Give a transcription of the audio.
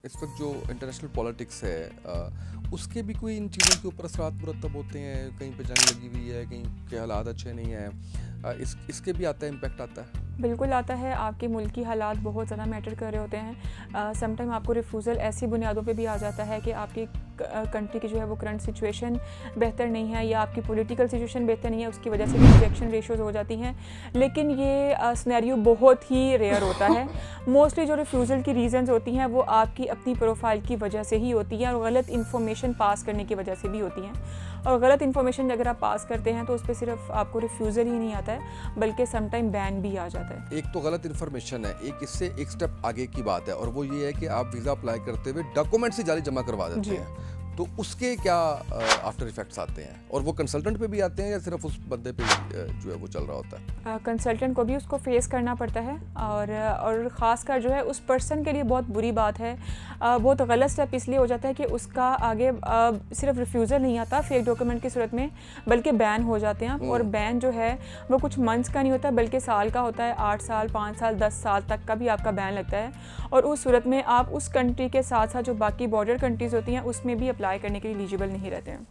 इस वक्त जो इंटरनेशनल पॉलिटिक्स है उसके भी कोई इन चीज़ों के ऊपर असरात मुरतब होते हैं। कहीं पे जंग लगी हुई है, कहीं के हालात अच्छे नहीं हैं, इसके भी आता है, इम्पैक्ट आता है। बिल्कुल आता है। आपके मुल्क की हालात बहुत ज़्यादा मैटर कर रहे होते हैं। समटाइम आपको रिफ्यूज़ल ऐसी बुनियादों पे भी आ जाता है कि आपकी कंट्री की जो है वो करंट सिचुएशन बेहतर नहीं है या आपकी पॉलिटिकल सिचुएशन बेहतर नहीं है, उसकी वजह से भी रिजेक्शन रेशोज़ हो जाती हैं। लेकिन ये सिनेरियो बहुत ही रेयर होता है। मोस्टली जो रिफ्यूज़ल की रीज़न्स होती हैं वो आपकी अपनी प्रोफाइल की वजह से ही होती हैं और गलत इन्फॉर्मेशन पास करने की वजह से भी होती हैं। और गलत इन्फॉर्मेशन अगर आप पास करते हैं तो उस पर सिर्फ आपको रिफ्यूज़ल ही नहीं आता है बल्कि समटाइम बैन भी आ जाता है। एक तो गलत इन्फॉर्मेशन है, एक इससे एक स्टेप आगे की बात है और वो ये है कि आप वीज़ा अप्लाई करते हुए डॉक्यूमेंट्स ही जाली जमा करवा देते हैं। तो उसके क्या आफ्टर इफेक्ट्स आते हैं और वो कंसल्टेंट पे भी आते हैं या सिर्फ उस बंदे पे जो है वो चल रहा होता है? कंसल्टेंट को भी उसको फेस करना पड़ता है और ख़ासकर जो है उस पर्सन के लिए बहुत बुरी बात है। बहुत गलत स्टेप इसलिए हो जाता है कि उसका आगे सिर्फ रिफ्यूज़ल नहीं आता फेक डॉक्यूमेंट की सूरत में, बल्कि बैन हो जाते हैं। और बैन जो है वो कुछ मंथ्स का नहीं होता बल्कि साल का होता है। 8 साल, 5 साल, 10 साल तक का भी आपका बैन लगता है। और उस सूरत में आप उस कंट्री के साथ साथ जो बाकी बॉर्डर कंट्रीज़ होती हैं उसमें भी अप्लाई करने के लिए एलिजिबल नहीं रहते हैं।